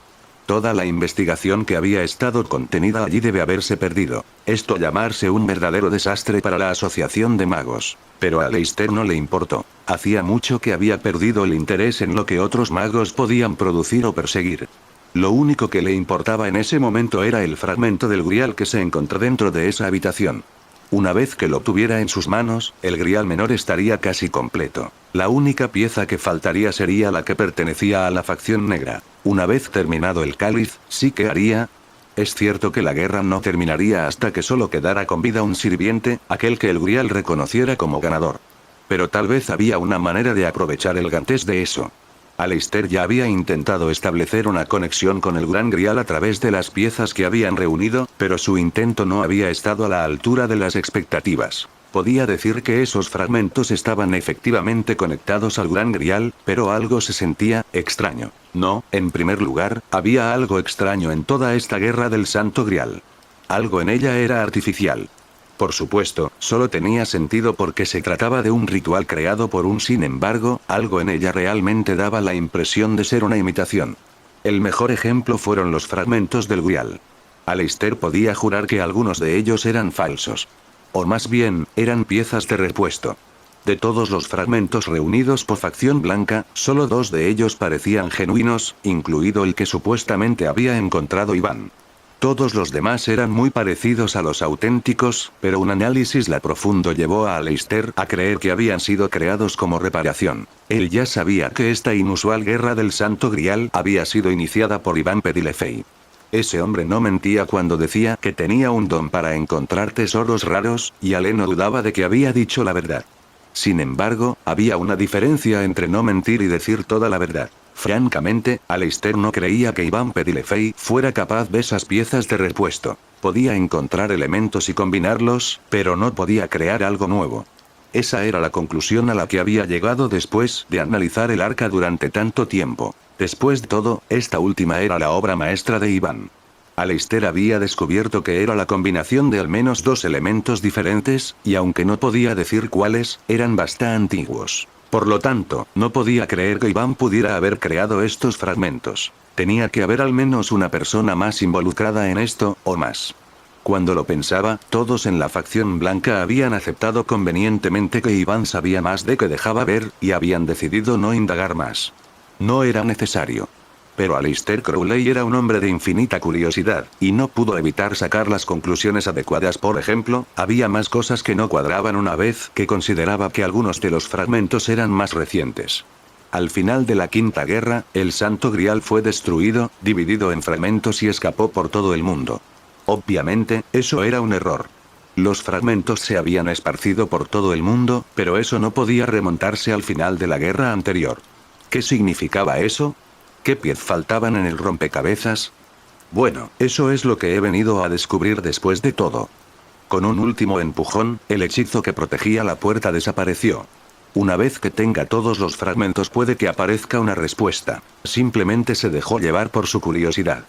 Toda la investigación que había estado contenida allí debe haberse perdido. Esto llamarse un verdadero desastre para la asociación de magos. Pero a Aleister no le importó. Hacía mucho que había perdido el interés en lo que otros magos podían producir o perseguir. Lo único que le importaba en ese momento era el fragmento del grial que se encontró dentro de esa habitación. Una vez que lo tuviera en sus manos, el grial menor estaría casi completo. La única pieza que faltaría sería la que pertenecía a la facción negra. Una vez terminado el cáliz, sí que haría. Es cierto que la guerra no terminaría hasta que solo quedara con vida un sirviente, aquel que el grial reconociera como ganador. Pero tal vez había una manera de aprovechar el gantés de eso. Aleister ya había intentado establecer una conexión con el Gran Grial a través de las piezas que habían reunido, pero su intento no había estado a la altura de las expectativas. Podía decir que esos fragmentos estaban efectivamente conectados al Gran Grial, pero algo se sentía extraño. No, en primer lugar, había algo extraño en toda esta guerra del Santo Grial. Algo en ella era artificial. Por supuesto, solo tenía sentido porque se trataba de un ritual creado por sin embargo, algo en ella realmente daba la impresión de ser una imitación. El mejor ejemplo fueron los fragmentos del Grial. Aleister podía jurar que algunos de ellos eran falsos. O más bien, eran piezas de repuesto. De todos los fragmentos reunidos por facción blanca, solo 2 de ellos parecían genuinos, incluido el que supuestamente había encontrado Iván. Todos los demás eran muy parecidos a los auténticos, pero un análisis profundo llevó a Aleister a creer que habían sido creados como reparación. Él ya sabía que esta inusual guerra del Santo Grial había sido iniciada por Iván Pedilefei. Ese hombre no mentía cuando decía que tenía un don para encontrar tesoros raros, y Ale no dudaba de que había dicho la verdad. Sin embargo, había una diferencia entre no mentir y decir toda la verdad. Francamente, Aleister no creía que Iván Pedilefei fuera capaz de esas piezas de repuesto. Podía encontrar elementos y combinarlos, pero no podía crear algo nuevo. Esa era la conclusión a la que había llegado después de analizar el arca durante tanto tiempo. Después de todo, esta última era la obra maestra de Iván. Aleister había descubierto que era la combinación de al menos 2 elementos diferentes, y aunque no podía decir cuáles, eran bastante antiguos. Por lo tanto, no podía creer que Iván pudiera haber creado estos fragmentos. Tenía que haber al menos una persona más involucrada en esto, o más. Cuando lo pensaba, todos en la facción blanca habían aceptado convenientemente que Iván sabía más de que dejaba ver, y habían decidido no indagar más. No era necesario. Pero Aleister Crowley era un hombre de infinita curiosidad, y no pudo evitar sacar las conclusiones adecuadas. Por ejemplo, había más cosas que no cuadraban una vez que consideraba que algunos de los fragmentos eran más recientes. Al final de la Quinta Guerra, el Santo Grial fue destruido, dividido en fragmentos y escapó por todo el mundo. Obviamente, eso era un error. Los fragmentos se habían esparcido por todo el mundo, pero eso no podía remontarse al final de la guerra anterior. ¿Qué significaba eso? ¿Qué piezas faltaban en el rompecabezas? Bueno, eso es lo que he venido a descubrir después de todo. Con un último empujón, el hechizo que protegía la puerta desapareció. Una vez que tenga todos los fragmentos puede que aparezca una respuesta. Simplemente se dejó llevar por su curiosidad.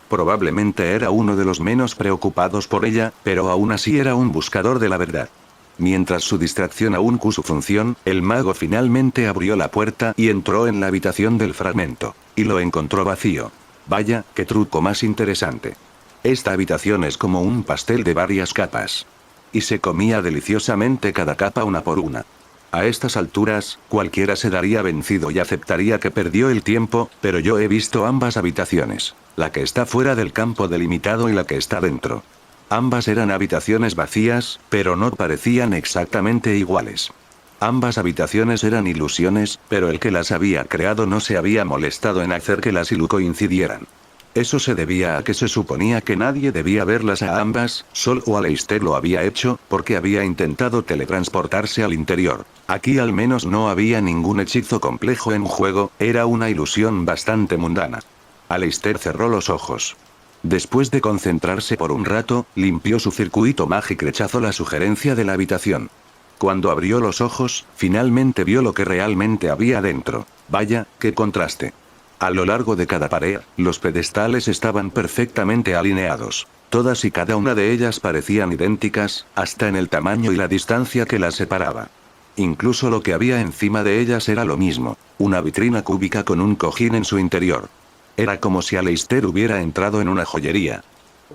Probablemente era uno de los menos preocupados por ella, pero aún así era un buscador de la verdad. Mientras su distracción aún cu su función, el mago finalmente abrió la puerta y entró en la habitación del fragmento. Y lo encontró vacío. Vaya, qué truco más interesante. Esta habitación es como un pastel de varias capas. Y se comía deliciosamente cada capa una por una. A estas alturas, cualquiera se daría vencido y aceptaría que perdió el tiempo, pero yo he visto ambas habitaciones. La que está fuera del campo delimitado y la que está dentro. Ambas eran habitaciones vacías, pero no parecían exactamente iguales. Ambas habitaciones eran ilusiones, pero el que las había creado no se había molestado en hacer que las coincidieran. Eso se debía a que se suponía que nadie debía verlas a ambas, solo Aleister lo había hecho, porque había intentado teletransportarse al interior. Aquí al menos no había ningún hechizo complejo en juego, era una ilusión bastante mundana. Aleister cerró los ojos. Después de concentrarse por un rato, limpió su circuito mágico y rechazó la sugerencia de la habitación. Cuando abrió los ojos, finalmente vio lo que realmente había dentro. Vaya, qué contraste. A lo largo de cada pared, los pedestales estaban perfectamente alineados. Todas y cada una de ellas parecían idénticas, hasta en el tamaño y la distancia que las separaba. Incluso lo que había encima de ellas era lo mismo, una vitrina cúbica con un cojín en su interior. Era como si Aleister hubiera entrado en una joyería.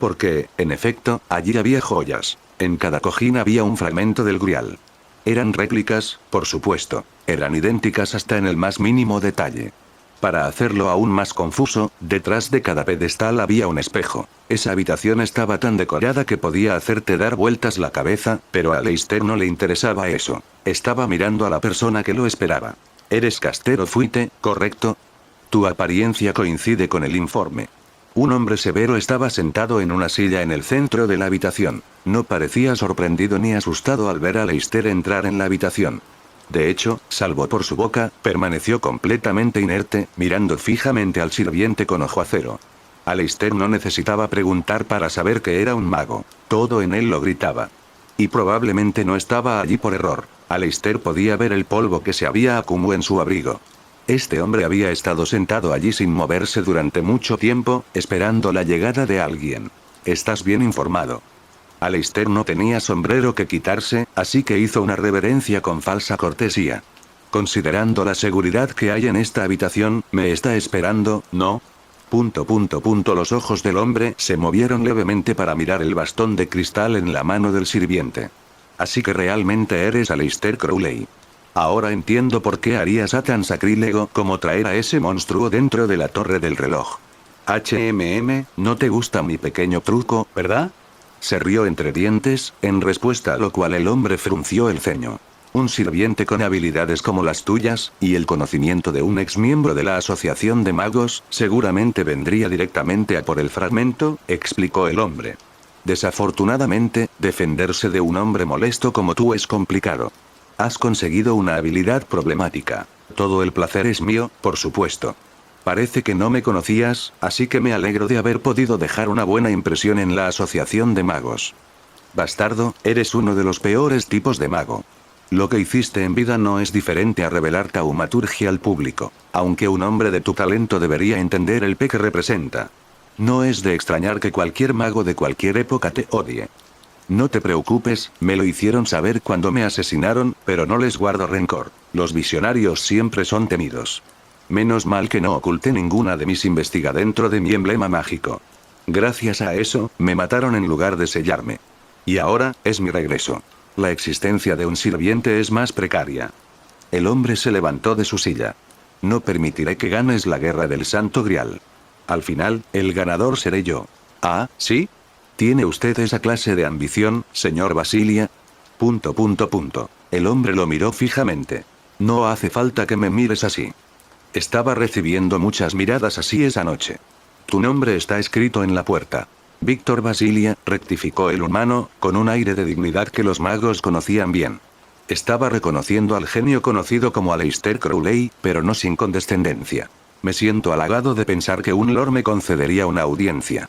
Porque, en efecto, allí había joyas. En cada cojín había un fragmento del Grial. Eran réplicas, por supuesto. Eran idénticas hasta en el más mínimo detalle. Para hacerlo aún más confuso, detrás de cada pedestal había un espejo. Esa habitación estaba tan decorada que podía hacerte dar vueltas la cabeza, pero a Aleister no le interesaba eso. Estaba mirando a la persona que lo esperaba. Eres Castero Fuite, ¿correcto? Tu apariencia coincide con el informe. Un hombre severo estaba sentado en una silla en el centro de la habitación. No parecía sorprendido ni asustado al ver a Aleister entrar en la habitación. De hecho, salvo por su boca, permaneció completamente inerte, mirando fijamente al sirviente con ojo acero. Aleister no necesitaba preguntar para saber que era un mago. Todo en él lo gritaba. Y probablemente no estaba allí por error. Aleister podía ver el polvo que se había acumulado en su abrigo. Este hombre había estado sentado allí sin moverse durante mucho tiempo, esperando la llegada de alguien. Estás bien informado. Aleister no tenía sombrero que quitarse, así que hizo una reverencia con falsa cortesía. Considerando la seguridad que hay en esta habitación, ¿me está esperando, no? Los ojos del hombre se movieron levemente para mirar el bastón de cristal en la mano del sirviente. Así que realmente eres Aleister Crowley. Ahora entiendo por qué harías a tan sacrílego como traer a ese monstruo dentro de la torre del reloj. ¿No te gusta mi pequeño truco, verdad? Se rió entre dientes, en respuesta a lo cual el hombre frunció el ceño. Un sirviente con habilidades como las tuyas, y el conocimiento de un exmiembro de la Asociación de Magos, seguramente vendría directamente a por el fragmento, explicó el hombre. Desafortunadamente, defenderse de un hombre molesto como tú es complicado. Has conseguido una habilidad problemática. Todo el placer es mío, por supuesto. Parece que no me conocías, así que me alegro de haber podido dejar una buena impresión en la Asociación de Magos. Bastardo, eres uno de los peores tipos de mago. Lo que hiciste en vida no es diferente a revelar taumaturgia al público, aunque un hombre de tu talento debería entender el que representa. No es de extrañar que cualquier mago de cualquier época te odie. No te preocupes, me lo hicieron saber cuando me asesinaron, pero no les guardo rencor. Los visionarios siempre son temidos. Menos mal que no oculté ninguna de mis investigaciones dentro de mi emblema mágico. Gracias a eso, me mataron en lugar de sellarme. Y ahora, es mi regreso. La existencia de un sirviente es más precaria. El hombre se levantó de su silla. No permitiré que ganes la guerra del Santo Grial. Al final, el ganador seré yo. ¿Ah, sí? ¿Tiene usted esa clase de ambición, señor Basilia? ... El hombre lo miró fijamente. No hace falta que me mires así. Estaba recibiendo muchas miradas así esa noche. Tu nombre está escrito en la puerta. Víctor Basilia, rectificó el humano, con un aire de dignidad que los magos conocían bien. Estaba reconociendo al genio conocido como Aleister Crowley, pero no sin condescendencia. Me siento halagado de pensar que un lord me concedería una audiencia.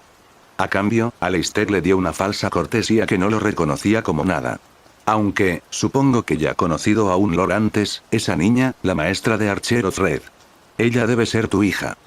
A cambio, Aleister le dio una falsa cortesía que no lo reconocía como nada. Aunque, supongo que ya ha conocido a un lord antes, esa niña, la maestra de Archer of Red. Ella debe ser tu hija. ...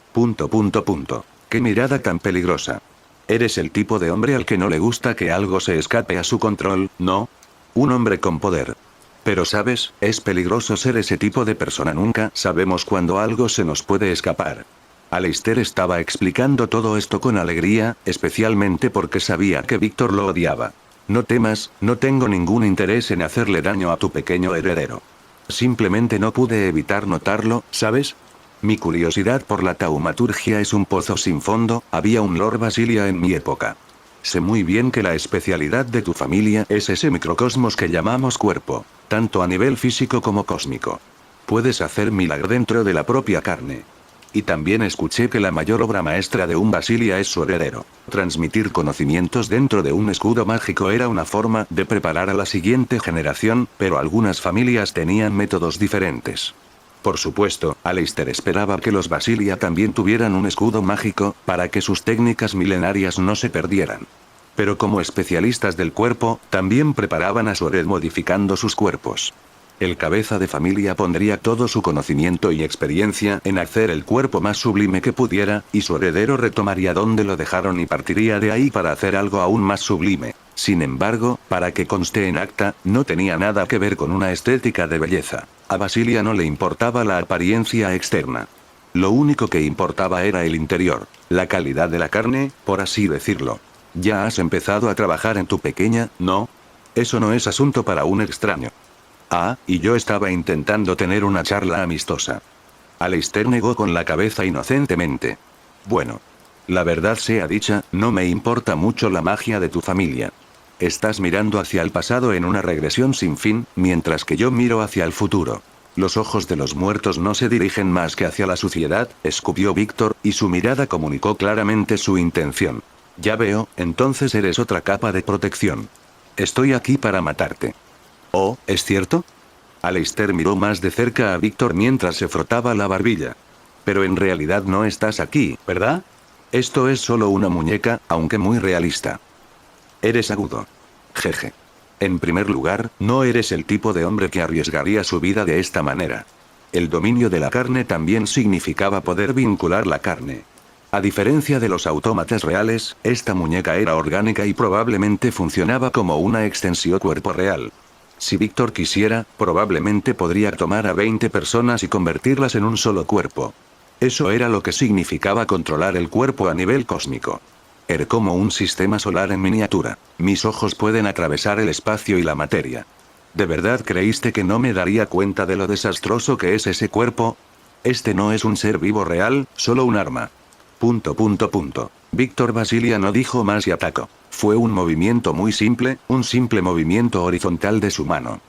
Qué mirada tan peligrosa. Eres el tipo de hombre al que no le gusta que algo se escape a su control, ¿no? Un hombre con poder. Pero sabes, es peligroso ser ese tipo de persona. Nunca sabemos cuándo algo se nos puede escapar. Aleister estaba explicando todo esto con alegría, especialmente porque sabía que Víctor lo odiaba. No temas, no tengo ningún interés en hacerle daño a tu pequeño heredero. Simplemente no pude evitar notarlo, ¿sabes? Mi curiosidad por la taumaturgia es un pozo sin fondo. Había un Lord Basilia en mi época. Sé muy bien que la especialidad de tu familia es ese microcosmos que llamamos cuerpo, tanto a nivel físico como cósmico. Puedes hacer milagro dentro de la propia carne. Y también escuché que la mayor obra maestra de un Basilia es su heredero. Transmitir conocimientos dentro de un escudo mágico era una forma de preparar a la siguiente generación, pero algunas familias tenían métodos diferentes. Por supuesto, Aleister esperaba que los Basilia también tuvieran un escudo mágico, para que sus técnicas milenarias no se perdieran. Pero como especialistas del cuerpo, también preparaban a su heredero modificando sus cuerpos. El cabeza de familia pondría todo su conocimiento y experiencia en hacer el cuerpo más sublime que pudiera, y su heredero retomaría donde lo dejaron y partiría de ahí para hacer algo aún más sublime. Sin embargo, para que conste en acta, no tenía nada que ver con una estética de belleza. A Basilia no le importaba la apariencia externa. Lo único que importaba era el interior, la calidad de la carne, por así decirlo. Ya has empezado a trabajar en tu pequeña, ¿no? Eso no es asunto para un extraño. Ah, y yo estaba intentando tener una charla amistosa. Aleister negó con la cabeza inocentemente. Bueno. La verdad sea dicha, no me importa mucho la magia de tu familia. Estás mirando hacia el pasado en una regresión sin fin, mientras que yo miro hacia el futuro. Los ojos de los muertos no se dirigen más que hacia la suciedad, escupió Víctor, y su mirada comunicó claramente su intención. Ya veo, entonces eres otra capa de protección. Estoy aquí para matarte. Oh, ¿es cierto? Aleister miró más de cerca a Víctor mientras se frotaba la barbilla. Pero en realidad no estás aquí, ¿verdad? Esto es solo una muñeca, aunque muy realista. Eres agudo. Jeje. En primer lugar, no eres el tipo de hombre que arriesgaría su vida de esta manera. El dominio de la carne también significaba poder vincular la carne. A diferencia de los autómatas reales, esta muñeca era orgánica y probablemente funcionaba como una extensión cuerpo real. Si Víctor quisiera, probablemente podría tomar a 20 personas y convertirlas en un solo cuerpo. Eso era lo que significaba controlar el cuerpo a nivel cósmico. Era como un sistema solar en miniatura. Mis ojos pueden atravesar el espacio y la materia. ¿De verdad creíste que no me daría cuenta de lo desastroso que es ese cuerpo? Este no es un ser vivo real, solo un arma. ... Víctor Basilia no dijo más y atacó. Fue un movimiento muy simple, un simple movimiento horizontal de su mano.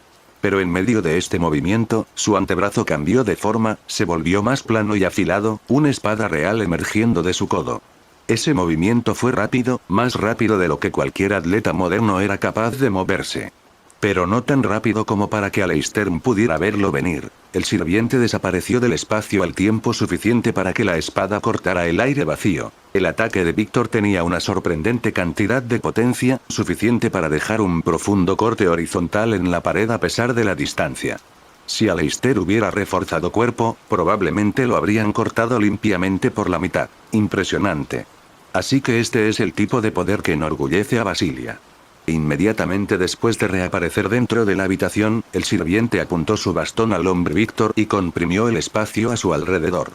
Pero en medio de este movimiento, su antebrazo cambió de forma, se volvió más plano y afilado, una espada real emergiendo de su codo. Ese movimiento fue rápido, más rápido de lo que cualquier atleta moderno era capaz de moverse. Pero no tan rápido como para que Aleister pudiera verlo venir. El sirviente desapareció del espacio al tiempo suficiente para que la espada cortara el aire vacío. El ataque de Víctor tenía una sorprendente cantidad de potencia, suficiente para dejar un profundo corte horizontal en la pared a pesar de la distancia. Si Aleister hubiera reforzado cuerpo, probablemente lo habrían cortado limpiamente por la mitad. Impresionante. Así que este es el tipo de poder que enorgullece a Basilia. Inmediatamente después de reaparecer dentro de la habitación, el sirviente apuntó su bastón al hombre Víctor y comprimió el espacio a su alrededor.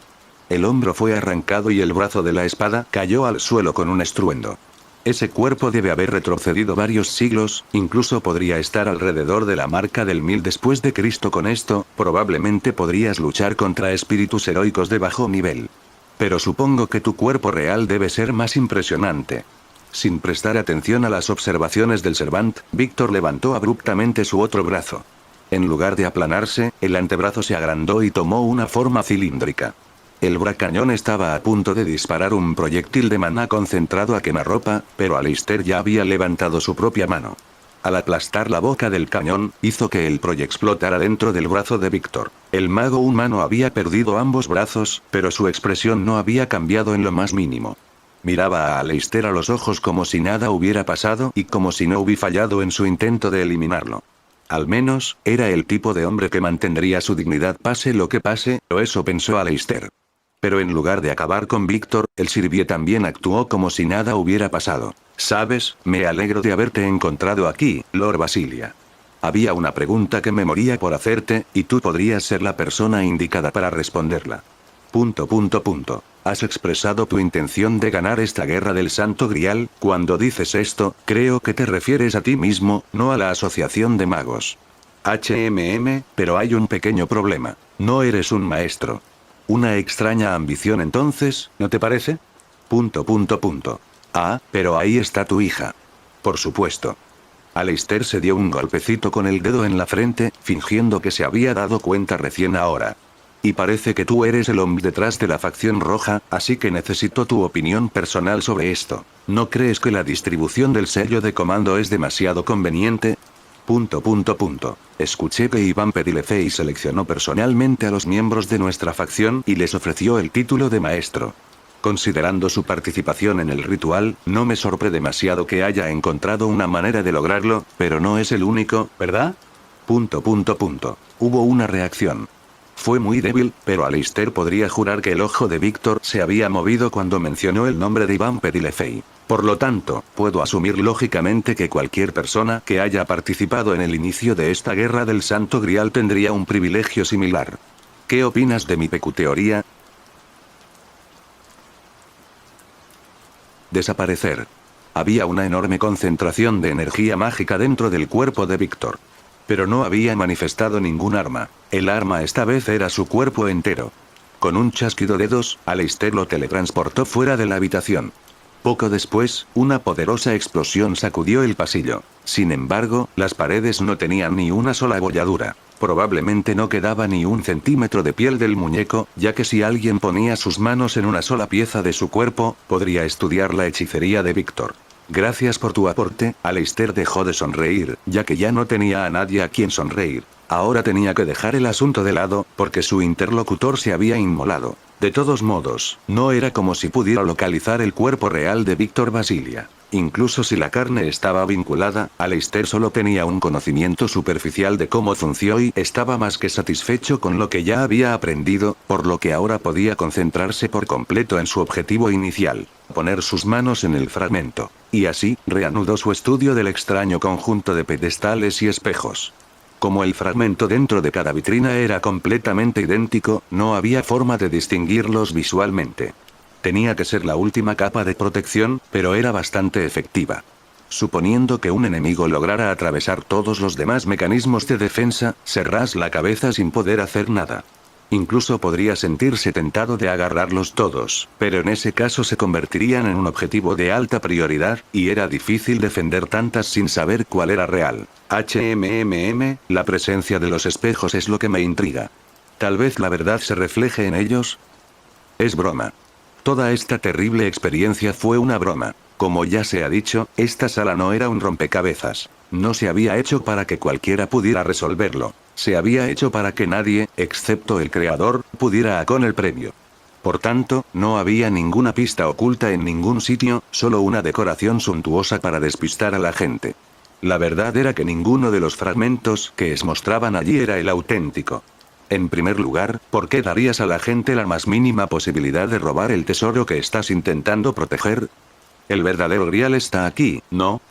El hombro fue arrancado y el brazo de la espada cayó al suelo con un estruendo. Ese cuerpo debe haber retrocedido varios siglos, incluso podría estar alrededor de la marca del 1000 después de Cristo. Con esto, probablemente podrías luchar contra espíritus heroicos de bajo nivel. Pero supongo que tu cuerpo real debe ser más impresionante. Sin prestar atención a las observaciones del Servant, Víctor levantó abruptamente su otro brazo. En lugar de aplanarse, el antebrazo se agrandó y tomó una forma cilíndrica. El bracañón estaba a punto de disparar un proyectil de maná concentrado a quemarropa, pero Aleister ya había levantado su propia mano. Al aplastar la boca del cañón, hizo que el proyectil explotara dentro del brazo de Víctor. El mago humano había perdido ambos brazos, pero su expresión no había cambiado en lo más mínimo. Miraba a Aleister a los ojos como si nada hubiera pasado y como si no hubiera fallado en su intento de eliminarlo. Al menos, era el tipo de hombre que mantendría su dignidad pase lo que pase, o eso pensó Aleister. Pero en lugar de acabar con Víctor, el sirviente también actuó como si nada hubiera pasado. «Sabes, me alegro de haberte encontrado aquí, Lord Basilia. Había una pregunta que me moría por hacerte, y tú podrías ser la persona indicada para responderla. Has expresado tu intención de ganar esta guerra del Santo Grial. Cuando dices esto, creo que te refieres a ti mismo, no a la Asociación de Magos. Pero hay un pequeño problema. No eres un maestro. Una extraña ambición entonces, ¿no te parece? Ah, pero ahí está tu hija. Por supuesto. Aleister se dio un golpecito con el dedo en la frente, fingiendo que se había dado cuenta recién ahora. Y parece que tú eres el hombre detrás de la facción roja, así que necesito tu opinión personal sobre esto. ¿No crees que la distribución del sello de comando es demasiado conveniente? Escuché que Iván Pedilefei seleccionó personalmente a los miembros de nuestra facción y les ofreció el título de maestro. Considerando su participación en el ritual, no me sorprende demasiado que haya encontrado una manera de lograrlo, pero no es el único, ¿verdad? Hubo una reacción. Fue muy débil, pero Aleister podría jurar que el ojo de Víctor se había movido cuando mencionó el nombre de Iván Pedilefei. Por lo tanto, puedo asumir lógicamente que cualquier persona que haya participado en el inicio de esta guerra del Santo Grial tendría un privilegio similar. ¿Qué opinas de mi teoría? Desaparecer. Había una enorme concentración de energía mágica dentro del cuerpo de Víctor. Pero no había manifestado ningún arma. El arma esta vez era su cuerpo entero. Con un chasquido de dedos, Aleister lo teletransportó fuera de la habitación. Poco después, una poderosa explosión sacudió el pasillo. Sin embargo, las paredes no tenían ni una sola abolladura. Probablemente no quedaba ni un centímetro de piel del muñeco, ya que si alguien ponía sus manos en una sola pieza de su cuerpo, podría estudiar la hechicería de Víctor. Gracias por tu aporte. Aleister dejó de sonreír, ya que ya no tenía a nadie a quien sonreír. Ahora tenía que dejar el asunto de lado, porque su interlocutor se había inmolado. De todos modos, no era como si pudiera localizar el cuerpo real de Víctor Basilia. Incluso si la carne estaba vinculada, Aleister solo tenía un conocimiento superficial de cómo funcionó y estaba más que satisfecho con lo que ya había aprendido, por lo que ahora podía concentrarse por completo en su objetivo inicial, poner sus manos en el fragmento. Y así, reanudó su estudio del extraño conjunto de pedestales y espejos. Como el fragmento dentro de cada vitrina era completamente idéntico, no había forma de distinguirlos visualmente. Tenía que ser la última capa de protección, pero era bastante efectiva. Suponiendo que un enemigo lograra atravesar todos los demás mecanismos de defensa, se rasga la cabeza sin poder hacer nada. Incluso podría sentirse tentado de agarrarlos todos, pero en ese caso se convertirían en un objetivo de alta prioridad, y era difícil defender tantas sin saber cuál era real. La presencia de los espejos es lo que me intriga. Tal vez la verdad se refleje en ellos. Es broma. Toda esta terrible experiencia fue una broma. Como ya se ha dicho, esta sala no era un rompecabezas. No se había hecho para que cualquiera pudiera resolverlo. Se había hecho para que nadie, excepto el creador, pudiera con el premio. Por tanto, no había ninguna pista oculta en ningún sitio, solo una decoración suntuosa para despistar a la gente. La verdad era que ninguno de los fragmentos que mostraban allí era el auténtico. En primer lugar, ¿por qué darías a la gente la más mínima posibilidad de robar el tesoro que estás intentando proteger? El verdadero Grial está aquí, ¿no?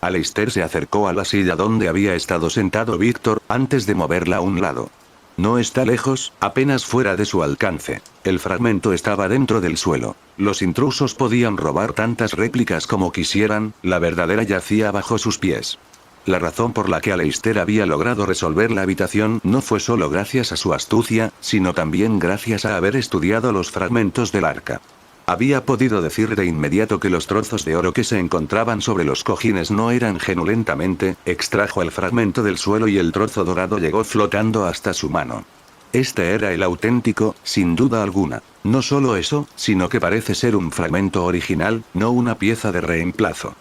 Aleister se acercó a la silla donde había estado sentado Víctor, antes de moverla a un lado. No está lejos, apenas fuera de su alcance. El fragmento estaba dentro del suelo. Los intrusos podían robar tantas réplicas como quisieran, la verdadera yacía bajo sus pies. La razón por la que Aleister había logrado resolver la habitación no fue solo gracias a su astucia, sino también gracias a haber estudiado los fragmentos del arca. Había podido decir de inmediato que los trozos de oro que se encontraban sobre los cojines no eran genulentamente, extrajo el fragmento del suelo y el trozo dorado llegó flotando hasta su mano. Este era el auténtico, sin duda alguna. No solo eso, sino que parece ser un fragmento original, no una pieza de reemplazo.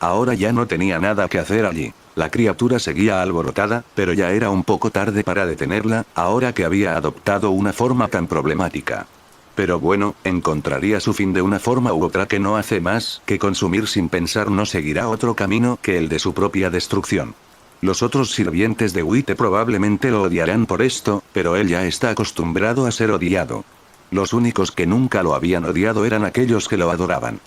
Ahora ya no tenía nada que hacer allí. La criatura seguía alborotada, pero ya era un poco tarde para detenerla, ahora que había adoptado una forma tan problemática. Pero bueno, encontraría su fin de una forma u otra que no hace más que consumir sin pensar, no seguirá otro camino que el de su propia destrucción. Los otros sirvientes de Witte probablemente lo odiarán por esto, pero él ya está acostumbrado a ser odiado. Los únicos que nunca lo habían odiado eran aquellos que lo adoraban.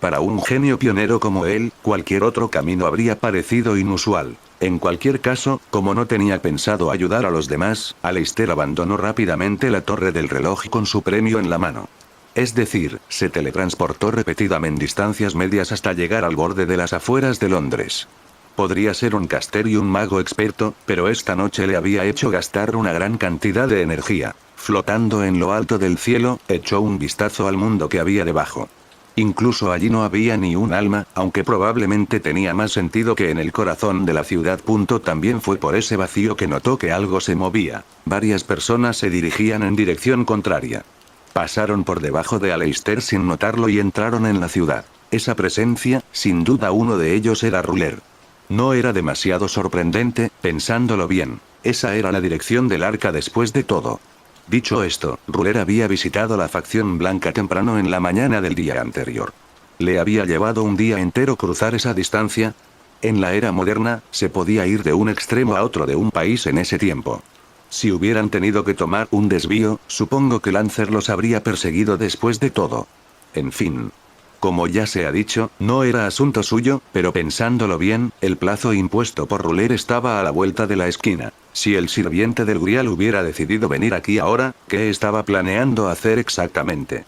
Para un genio pionero como él, cualquier otro camino habría parecido inusual. En cualquier caso, como no tenía pensado ayudar a los demás, Aleister abandonó rápidamente la torre del reloj con su premio en la mano. Es decir, se teletransportó repetidamente distancias medias hasta llegar al borde de las afueras de Londres. Podría ser un caster y un mago experto, pero esta noche le había hecho gastar una gran cantidad de energía. Flotando en lo alto del cielo, echó un vistazo al mundo que había debajo. Incluso allí no había ni un alma, aunque probablemente tenía más sentido que en el corazón de la ciudad. También fue por ese vacío que notó que algo se movía. Varias personas se dirigían en dirección contraria. Pasaron por debajo de Aleister sin notarlo y entraron en la ciudad. Esa presencia, sin duda uno de ellos era Ruler. No era demasiado sorprendente, pensándolo bien. Esa era la dirección del arca después de todo. Dicho esto, Ruler había visitado la facción blanca temprano en la mañana del día anterior. ¿Le había llevado un día entero cruzar esa distancia? En la era moderna, se podía ir de un extremo a otro de un país en ese tiempo. Si hubieran tenido que tomar un desvío, supongo que Lancer los habría perseguido después de todo. En fin. Como ya se ha dicho, no era asunto suyo, pero pensándolo bien, el plazo impuesto por Ruler estaba a la vuelta de la esquina. Si el sirviente del Grial hubiera decidido venir aquí ahora, ¿qué estaba planeando hacer exactamente?